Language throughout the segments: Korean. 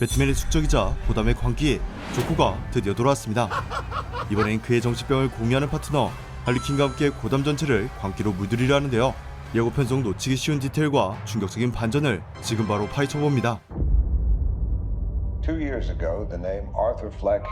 배트맨의 숙적이자 고담의 광기 조코가 드디어 돌아왔습니다. 이번엔 그의 정신병을 공유하는 파트너 할리퀸과 함께 고담 전체를 광기로 물들이려 하는데요. 예고편 속 놓치기 쉬운 디테일과 충격적인 반전을 지금 바로 파헤쳐봅니다. 2 years ago, the name Arthur Fleck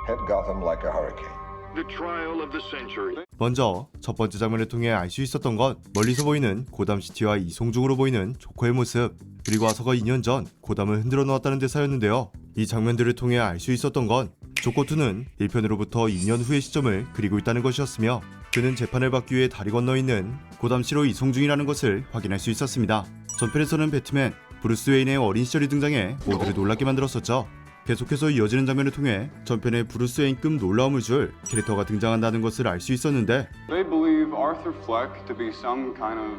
hit Gotham like a hurricane. The trial of the century. 먼저 첫 번째 장면을 통해 알 수 있었던 건 멀리서 보이는 고담시티와 이송중으로 보이는 조커의 모습, 그리고 와서가 2년 전 고담을 흔들어 놓았다는 대사였는데요. 이 장면들을 통해 알 수 있었던 건 조커2는 1편으로부터 2년 후의 시점을 그리고 있다는 것이었으며, 그는 재판을 받기 위해 다리 건너 있는 고담시로 이송 중이라는 것을 확인할 수 있었습니다. 전편에서는 배트맨, 브루스 웨인의 어린 시절이 등장해 모두를 놀랍게 만들었었죠. 계속해서 이어지는 장면을 통해 전편의 브루스 웨인급 놀라움을 줄 캐릭터가 등장한다는 것을 알 수 있었는데, They believe Arthur Fleck to be some kind of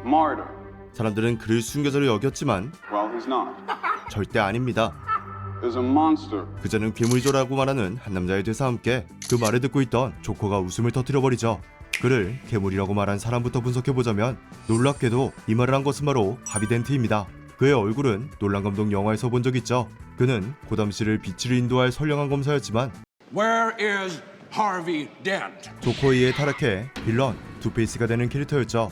martyr. 사람들은 그를 순교자로 여겼지만 Well, he's not. 절대 아닙니다. He's a monster. 그자는 괴물조라고 말하는 한 남자의 대사와 함께 그 말을 듣고 있던 조커가 웃음을 터뜨려버리죠. 그를 괴물이라고 말한 사람부터 분석해보자면 놀랍게도 이 말을 한 것은 바로 하비 덴트입니다. 그의 얼굴은 놀란 감독 영화에서 본 적 있죠. 그는 고담시를 빛으로 인도할 선량한 검사였지만 Where is Harvey Dent? 조커에 의해 타락해 빌런, 투페이스가 되는 캐릭터였죠.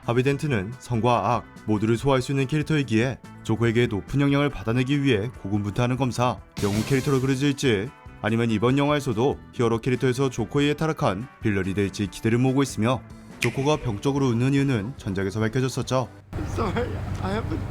하비 덴트는 성과 악 모두를 소화할 수 있는 캐릭터이기에 조커에게 높은 영향을 받아내기 위해 고군분투하는 검사, 영웅 캐릭터로 그려질지 아니면 이번 영화에서도 히어로 캐릭터에서 조커에 의해 타락한 빌런이 될지 기대를 모으고 있으며, 조커가 병적으로 웃는 이유는 전작에서 밝혀졌었죠. Sorry, I haven't.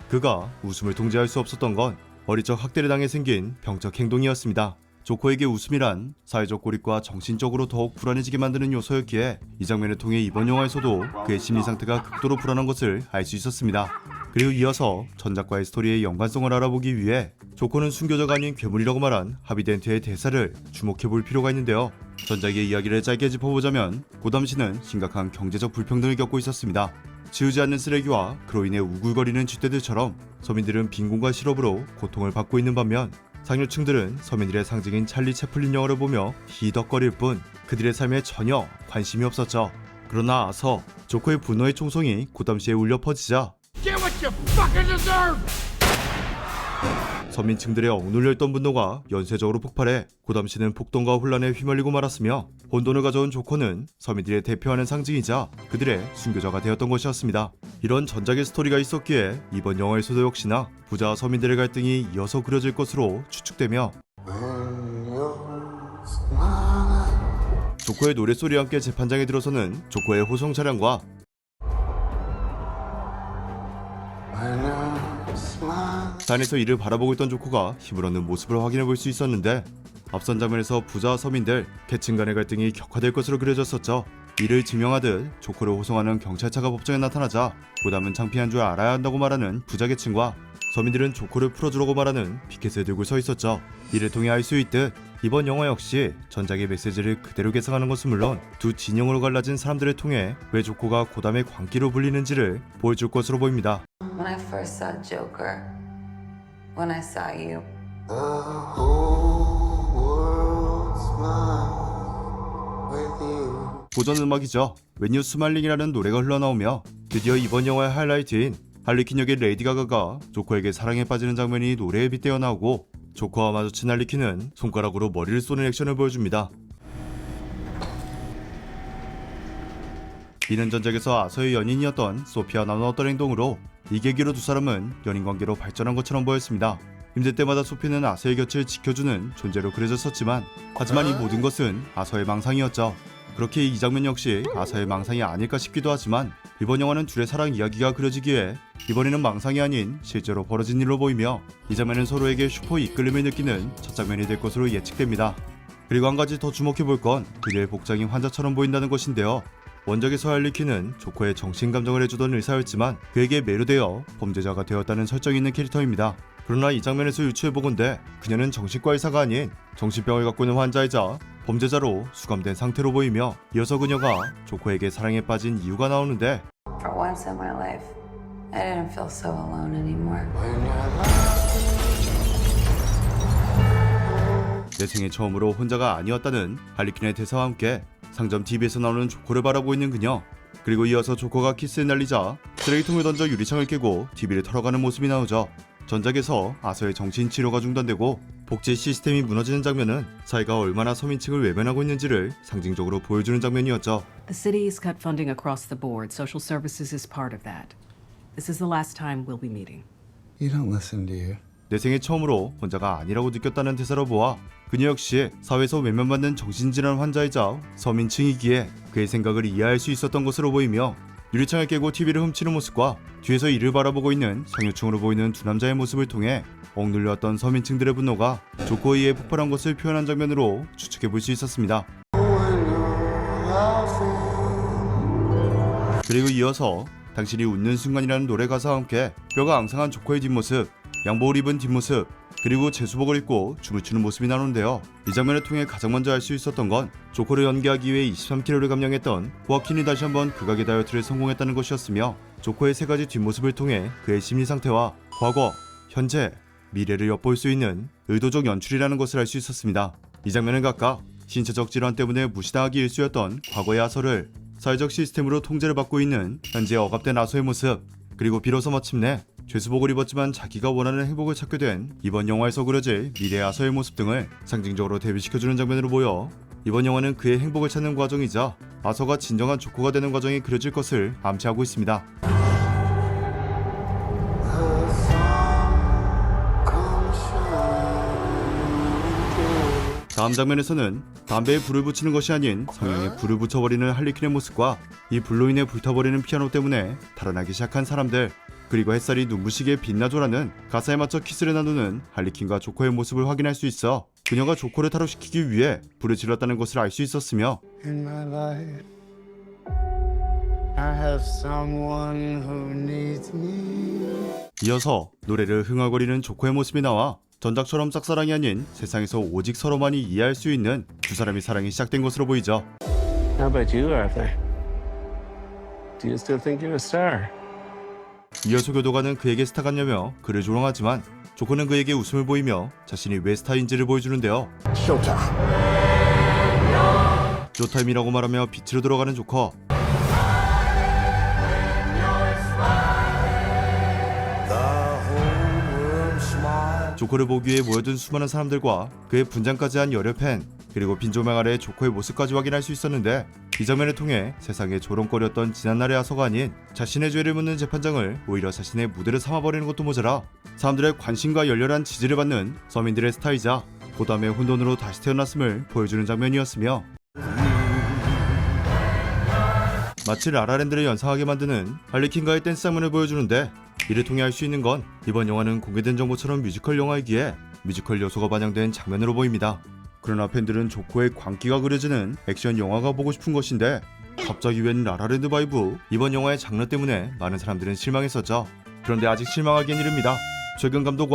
그가 웃음을 통제할 수 없었던 건 어릴 적 학대를 당해 생긴 병적 행동이었습니다. 조커에게 웃음이란 사회적 고립과 정신적으로 더욱 불안해지게 만드는 요소였기에 이 장면을 통해 이번 영화에서도 그의 심리 상태가 극도로 불안한 것을 알 수 있었습니다. 그리고 이어서 전작과의 스토리의 연관성을 알아보기 위해 조커는 순교자가 아닌 괴물이라고 말한 하비 덴트의 대사를 주목해볼 필요가 있는데요. 전작의 이야기를 짧게 짚어보자면 고담시는 심각한 경제적 불평등을 겪고 있었습니다. 지우지 않는 쓰레기와 그로 인해 우글거리는 쥐떼들처럼 서민들은 빈곤과 실업으로 고통을 받고 있는 반면, 상류층들은 서민들의 상징인 찰리 채플린 영화를 보며 히덕거릴 뿐 그들의 삶에 전혀 관심이 없었죠. 그러나 아서 조커의 분노의 총성이 고담시에 울려 퍼지자 Get what you fucking deserve! 서민층들의 억눌려 있던 분노가 연쇄적으로 폭발해 고담시는 폭동과 혼란에 휘말리고 말았으며, 혼돈을 가져온 조커는 서민들의 대표하는 상징이자 그들의 순교자가 되었던 것이었습니다. 이런 전작의 스토리가 있었기에 이번 영화에서도 역시나 부자와 서민들의 갈등이 이어서 그려질 것으로 추측되며, 조커의 노랫소리와 함께 재판장에 들어서는 조커의 호송 차량과 산에서 이를 바라보고 있던 조커가 힘을 얻는 모습을 확인해 볼 수 있었는데, 앞선 장면에서 부자와 서민들, 계층 간의 갈등이 격화될 것으로 그려졌었죠. 이를 증명하듯 조커를 호송하는 경찰차가 법정에 나타나자 고담은 창피한 줄 알아야 한다고 말하는 부자 계층과 서민들은 조커를 풀어주라고 말하는 피켓을 들고 서 있었죠. 이를 통해 알 수 있듯 이번 영화 역시 전작의 메시지를 그대로 계승하는 것은 물론 두 진영으로 갈라진 사람들을 통해 왜 조커가 고담의 광기로 불리는지를 보여줄 것으로 보입니다. When I first saw Joker, when I saw you, 고전 음악이죠. When You Smiling이라는 노래가 흘러나오며, 드디어 이번 영화의 하이라이트인 할리퀸 역의 레이디 가가가 조커에게 사랑에 빠지는 장면이 노래에 빗대어 나오고, 조커와 마주친 할리퀸은 손가락으로 머리를 쏘는 액션을 보여줍니다. 이는 전작에서 아서의 연인이었던 소피와 나누었던 행동으로 이 계기로 두 사람은 연인관계로 발전한 것처럼 보였습니다. 힘들 때마다 소피는 아서의 곁을 지켜주는 존재로 그려졌었지만, 하지만 이 모든 것은 아서의 망상이었죠. 그렇게 이 장면 역시 아서의 망상이 아닐까 싶기도 하지만, 이번 영화는 둘의 사랑 이야기가 그려지기에 이번에는 망상이 아닌 실제로 벌어진 일로 보이며, 이 장면은 서로에게 슈퍼 이끌림을 느끼는 첫 장면이 될 것으로 예측됩니다. 그리고 한 가지 더 주목해볼 건 그녀의 복장이 환자처럼 보인다는 것인데요. 원작에서 할리퀸은 조커의 정신감정을 해주던 의사였지만 그에게 매료되어 범죄자가 되었다는 설정이 있는 캐릭터입니다. 그러나 이 장면에서 유추해보건대 그녀는 정신과 의사가 아닌 정신병을 갖고 있는 환자이자 범죄자로 수감된 상태로 보이며, 이어서 그녀가 조커에게 사랑에 빠진 이유가 나오는데, for once in my life, I didn't feel so alone anymore. 내 생애 처음으로 혼자가 아니었다는 할리퀸의 대사와 함께 상점 TV에서 나오는 조커를 바라보고 있는 그녀, 그리고 이어서 조커가 키스를 날리자 쓰레기통을 던져 유리창을 깨고 TV를 털어가는 모습이 나오죠. 전작에서 아서의 정신치료가 중단되고 복지 시스템이 무너지는 장면은 사회가 얼마나 서민층을 외면하고 있는지를 상징적으로 보여주는 장면이었죠. The city has cut funding across the board. Social services is part of that. This is the last time we'll be meeting. You don't listen, do you? 내 생애 처음으로 혼자가 아니라고 느꼈다는 대사로 보아 그녀 역시 사회에서 외면받는 정신질환 환자이자 서민층이기에 그의 생각을 이해할 수 있었던 것으로 보이며 유리창을 깨고 TV를 훔치는 모습과 뒤에서 이를 바라보고 있는 상류층으로 보이는 두 남자의 모습을 통해 억눌렸던 서민층들의 분노가 조커에 의해 폭발한 것을 표현한 장면으로 추측해 볼 수 있었습니다. 그리고 이어서 당신이 웃는 순간이라는 노래 가사와 함께 뼈가 앙상한 조커의 뒷모습, 양복을 입은 뒷모습, 그리고 제수복을 입고 춤을 추는 모습이 나오는데요. 이 장면을 통해 가장 먼저 알 수 있었던 건 조커를 연기하기 위해 23kg를 감량했던 호아킨이 다시 한번 극악의 다이어트를 성공했다는 것이었으며 조커의 세 가지 뒷모습을 통해 그의 심리 상태와 과거, 현재, 미래를 엿볼 수 있는 의도적 연출이라는 것을 알 수 있었습니다. 이 장면은 각각 신체적 질환 때문에 무시당하기 일쑤였던 과거의 아서를 사회적 시스템으로 통제를 받고 있는 현재 억압된 아서의 모습, 그리고 비로소 마침내 죄수복을 입었지만 자기가 원하는 행복을 찾게 된 이번 영화에서 그려질 미래의 아서의 모습 등을 상징적으로 대비시켜주는 장면으로 보여 이번 영화는 그의 행복을 찾는 과정이자 아서가 진정한 조커가 되는 과정이 그려질 것을 암시하고 있습니다. 다음 장면에서는 담배에 불을 붙이는 것이 아닌 성형에 불을 붙여버리는 할리퀸의 모습과 이 불로 인해 불타버리는 피아노 때문에 달아나기 시작한 사람들, 그리고 햇살이 눈부시게 빛나줘라는 가사에 맞춰 키스를 나누는 할리퀸과 조커의 모습을 확인할 수 있어 그녀가 조커를 탈옥시키기 위해 불을 질렀다는 것을 알 수 있었으며 In my life, I have someone who needs me. 이어서 노래를 흥얼거리는 조커의 모습이 나와 전작처럼 짝사랑이 아닌 세상에서 오직 서로만이 이해할 수 있는 두 사람의 사랑이 시작된 것으로 보이죠. How about you, Arthur? Do you still think you're a star? 이어서 교도관은 그에게 스타 같냐며 그를 조롱하지만 조커는 그에게 웃음을 보이며 자신이 왜 스타인지를 보여주는데요. 쇼타임이라고 말하며 빛으로 들어가는 조커. 조커를 보기 위해 모여든 수많은 사람들과 그의 분장까지 한 열혈 팬, 그리고 빈 조명 아래 조커의 모습까지 확인할 수 있었는데 이 장면을 통해 세상에 조롱거렸던 지난날의 아서가 아닌 자신의 죄를 묻는 재판장을 오히려 자신의 무대를 삼아버리는 것도 모자라 사람들의 관심과 열렬한 지지를 받는 서민들의 스타이자 고담의 혼돈으로 다시 태어났음을 보여주는 장면이었으며 마치 라라랜드를 연상하게 만드는 할리퀸과의 댄스 장면을 보여주는데 이를 통해 알 수 있는 건 이번 영화는 공개된 정보처럼 뮤지컬 영화이기에 뮤지컬 요소가 반영된 장면으로 보입니다. 그러나 팬들은 조커의 광기가 그려지는 액션 영화가 보고 싶은 것인데 갑자기 웬 라라랜드 바이브. 이번 영화의 장르 때문에 많은 사람들은 실망했었죠. 그런데 아직 실망하기엔 이릅니다. 최근 감독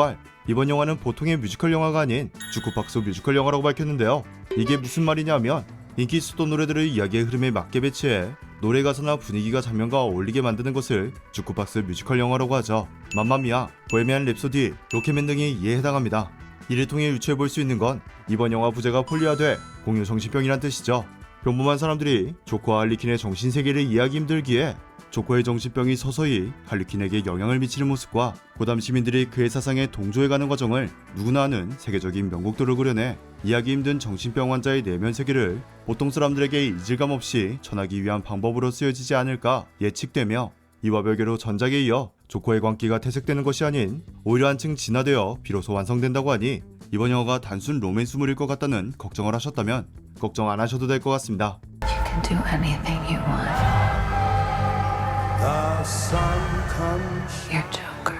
이번 영화는 보통의 뮤지컬 영화가 아닌 주쿠박스 뮤지컬 영화라고 밝혔는데요. 이게 무슨 말이냐 하면 인기 있었던 노래들을 이야기의 흐름에 맞게 배치해 노래 가사나 분위기가 장면과 어울리게 만드는 것을 주쿠박스 뮤지컬 영화라고 하죠. 맘마미아, 보헤미안 랩소디, 로켓맨 등이 이에 해당합니다. 이를 통해 유추해 볼 수 있는 건 이번 영화 부제가 폴리화돼 공유 정신병이란 뜻이죠. 평범한 사람들이 조커와 할리퀸의 정신세계를 이해하기 힘들기에 조커의 정신병이 서서히 할리퀸에게 영향을 미치는 모습과 고담 시민들이 그의 사상에 동조해가는 과정을 누구나 아는 세계적인 명곡들을 그려내 이해하기 힘든 정신병 환자의 내면 세계를 보통 사람들에게 이질감 없이 전하기 위한 방법으로 쓰여지지 않을까 예측되며 이와 별개로 전작에 이어 조커의 광기가 퇴색되는 것이 아닌 오히려 한층 진화되어 비로소 완성된다고 하니 이번 영화가 단순 로맨스물일 것 같다는 걱정을 하셨다면 걱정 안 하셔도 될 것 같습니다. You can do anything you want. You're Joker.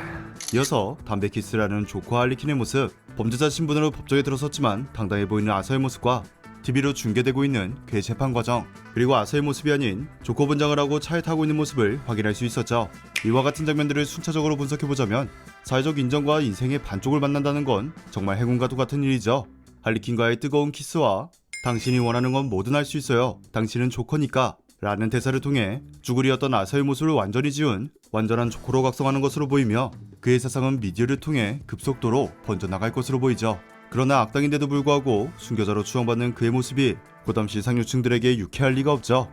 이어서 담배 키스라는 조커와 할리퀸의 모습, 범죄자 신분으로 법정에 들어섰지만 당당해 보이는 아서의 모습과 TV로 중계되고 있는 그의 재판 과정, 그리고 아서의 모습이 아닌 조커 분장을 하고 차에 타고 있는 모습을 확인할 수 있었죠. 이와 같은 장면들을 순차적으로 분석해보자면 사회적 인정과 인생의 반쪽을 만난다는 건 정말 해군과도 같은 일이죠. 할리퀸과의 뜨거운 키스와 당신이 원하는 건 뭐든 할 수 있어요. 당신은 조커니까 라는 대사를 통해 쭈구리였던 아서의 모습을 완전히 지운 완전한 조커로 각성하는 것으로 보이며 그의 사상은 미디어를 통해 급속도로 번져나갈 것으로 보이죠. 그러나 악당인데도 불구하고 순교자로 추앙받는 그의 모습이 고담시 상류층들에게 유쾌할 리가 없죠.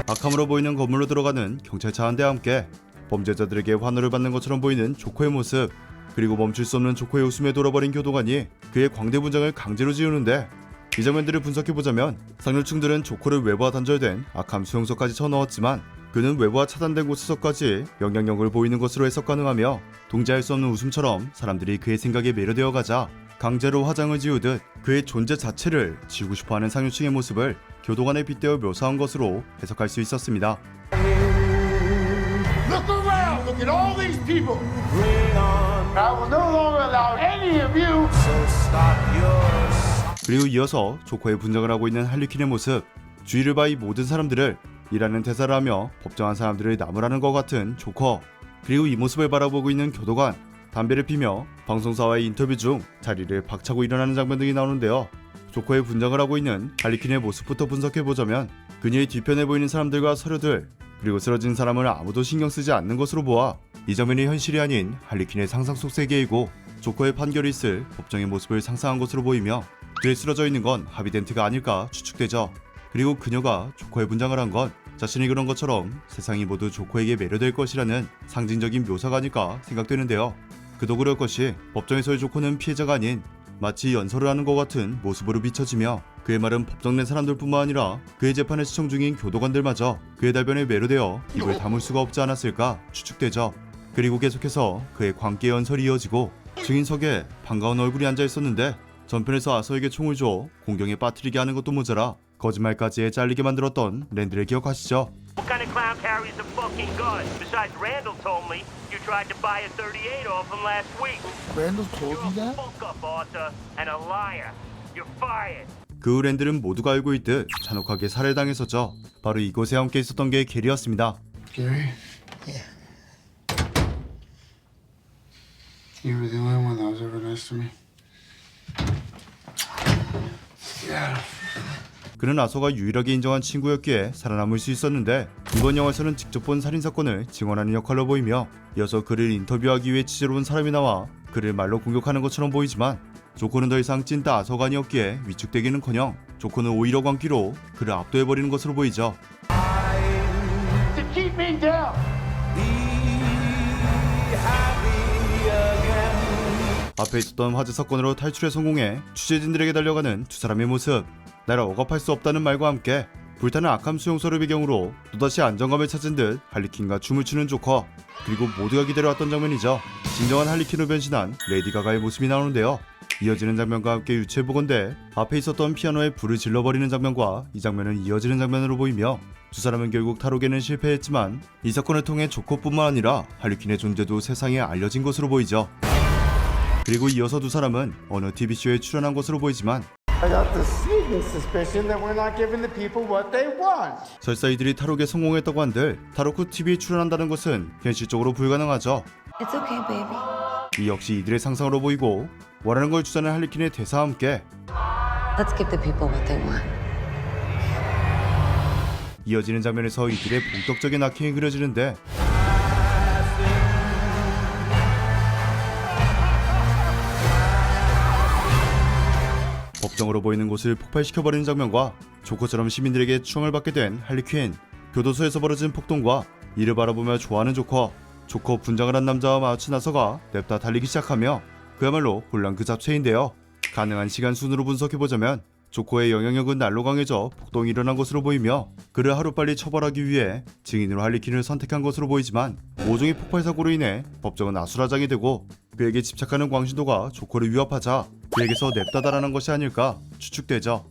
악함으로 보이는 건물로 들어가는 경찰차 한 대와 함께 범죄자들에게 환호를 받는 것처럼 보이는 조커의 모습, 그리고 멈출 수 없는 조커의 웃음에 돌아버린 교도관이 그의 광대 분장을 강제로 지우는데, 이 장면들을 분석해보자면 상류층들은 조커를 외부와 단절된 악함 수용소까지 쳐넣었지만 그는 외부와 차단된 곳에서까지 영향력을 보이는 것으로 해석 가능하며, 동제할 수 없는 웃음처럼 사람들이 그의 생각에 매료되어 가자 강제로 화장을 지우듯 그의 존재 자체를 지우고 싶어하는 상류층의 모습을 교도관에 빗대어 묘사한 것으로 해석할 수 있었습니다. Look around. Look at all these people. I will no longer allow any of you. 그리고 이어서 조커의 분장을 하고 있는 할리퀸의 모습, 주의를 봐 이 모든 사람들을 이라는 대사를 하며 법정한 사람들을 나무라는 것 같은 조커, 그리고 이 모습을 바라보고 있는 교도관, 담배를 피며 방송사와의 인터뷰 중 자리를 박차고 일어나는 장면 등이 나오는데요. 조커의 분장을 하고 있는 할리퀸의 모습부터 분석해보자면 그녀의 뒤편에 보이는 사람들과 서류들, 그리고 쓰러진 사람을 아무도 신경 쓰지 않는 것으로 보아 이 장면이 현실이 아닌 할리퀸의 상상 속 세계이고 조커의 판결이 있을 법정의 모습을 상상한 것으로 보이며, 그에 쓰러져 있는 건 하비덴트가 아닐까 추측되죠. 그리고 그녀가 조커의 분장을 한 건 자신이 그런 것처럼 세상이 모두 조커에게 매료될 것이라는 상징적인 묘사가 아닐까 생각되는데요. 그도 그럴 것이 법정에서의 조커는 피해자가 아닌 마치 연설을 하는 것 같은 모습으로 비춰지며, 그의 말은 법정 내 사람들뿐만 아니라 그의 재판을 시청 중인 교도관들마저 그의 답변에 매료되어 입을 다물 수가 없지 않았을까 추측되죠. 그리고 계속해서 그의 광기의 연설이 이어지고 증인석에 반가운 얼굴이 앉아 있었는데 전편에서 아서에게 총을 줘 공경에 빠뜨리게 하는 것도 모자라 거짓말까지 잘리게 만들었던 랜드를 기억하시죠? What kind of clown carries a fucking gun? Besides, Randall told me you tried to buy a 38 off him last week. Randall told You're you a that? fuck-up, Arthur, and a liar. You're fired. 그 후 랜드는 모두가 알고 있듯 잔혹하게 살해당했었죠. 바로 이곳에 함께 있었던 게 게리였습니다. Gary? Yeah. You were the only one that was ever nice to me. Yeah. 그는 아서가 유일하게 인정한 친구였기에 살아남을 수 있었는데, 이번 영화에서는 직접 본 살인사건을 증언하는 역할로 보이며, 이어서 그를 인터뷰하기 위해 취재로 온 사람이 나와 그를 말로 공격하는 것처럼 보이지만 조커는 더 이상 찐따 아서가 아니었기에 위축되기는커녕 조커는 오히려 광기로 그를 압도해버리는 것으로 보이죠. To keep me down. 앞에 있었던 화재 사건으로 탈출에 성공해 취재진들에게 달려가는 두 사람의 모습, 나를 억압할 수 없다는 말과 함께 불타는 악함 수용소를 배경으로 또다시 안정감을 찾은 듯 할리퀸과 춤을 추는 조커, 그리고 모두가 기다려왔던 장면이죠. 진정한 할리퀸으로 변신한 레이디 가가의 모습이 나오는데요. 이어지는 장면과 함께 유체보건대 앞에 있었던 피아노에 불을 질러버리는 장면과 이 장면은 이어지는 장면으로 보이며, 두 사람은 결국 탈옥에는 실패했지만 이 사건을 통해 조커뿐만 아니라 할리퀸의 존재도 세상에 알려진 것으로 보이죠. 그리고 이어서 두 사람은 어느 TV쇼에 출연한 것으로 보이지만 I got the sneaking suspicion that we're not giving the people what they want. 설사 이들이 탈옥에 성공했다고 한들 탈옥 후 TV에 출연한다는 것은 현실적으로 불가능하죠. It's okay, baby. 이 역시 이들의 상상으로 보이고, 원하는 걸 주자는 할리퀸의 대사와 함께 Let's give the people what they want. 이어지는 장면에서 이들의 본격적인 악행이 그려지는데, 법정으로 보이는 곳을 폭발시켜버리는 장면과 조커처럼 시민들에게 추앙을 받게 된 할리퀸, 교도소에서 벌어진 폭동과 이를 바라보며 좋아하는 조커 분장을 한 남자와 마주친 아서가 냅다 달리기 시작하며 그야말로 혼란 그 자체인데요. 가능한 시간 순으로 분석해보자면 조커의 영향력은 날로 강해져 폭동이 일어난 것으로 보이며, 그를 하루빨리 처벌하기 위해 증인으로 할리퀸을 선택한 것으로 보이지만 5종의 폭발 사고로 인해 법정은 아수라장이 되고 그에게 집착하는 광신도가 조커를 위협하자 그에게서 냅다 달아난 것이 아닐까 추측되죠.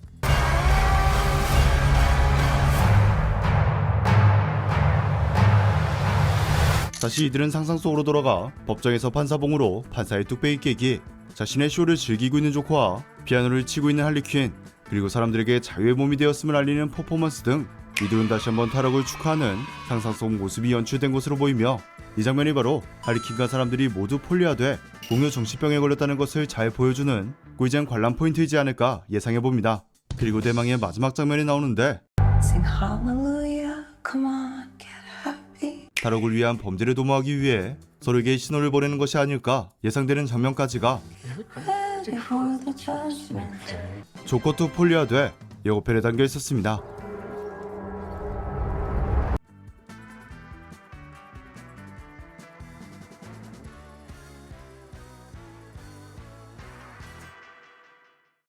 다시 이들은 상상 속으로 돌아가 법정에서 판사봉으로 판사의 뚝배기 깨기, 자신의 쇼를 즐기고 있는 조커와 피아노를 치고 있는 할리퀸, 그리고 사람들에게 자유의 몸이 되었음을 알리는 퍼포먼스 등 이들은 다시 한번 탈옥을 축하하는 상상 속 모습이 연출된 것으로 보이며, 이 장면이 바로 할리퀸과 사람들이 모두 폴리화돼 공유 정신병에 걸렸다는 것을 잘 보여주는 꿀잼 관람 포인트이지 않을까 예상해봅니다. 그리고 대망의 마지막 장면이 나오는데 Sing hallelujah, come on, get happy. 탈옥을 위한 범죄를 도모하기 위해 서로에게 신호를 보내는 것이 아닐까 예상되는 장면까지가 조커2 폴리아드에 예고편에 담겨 있었습니다.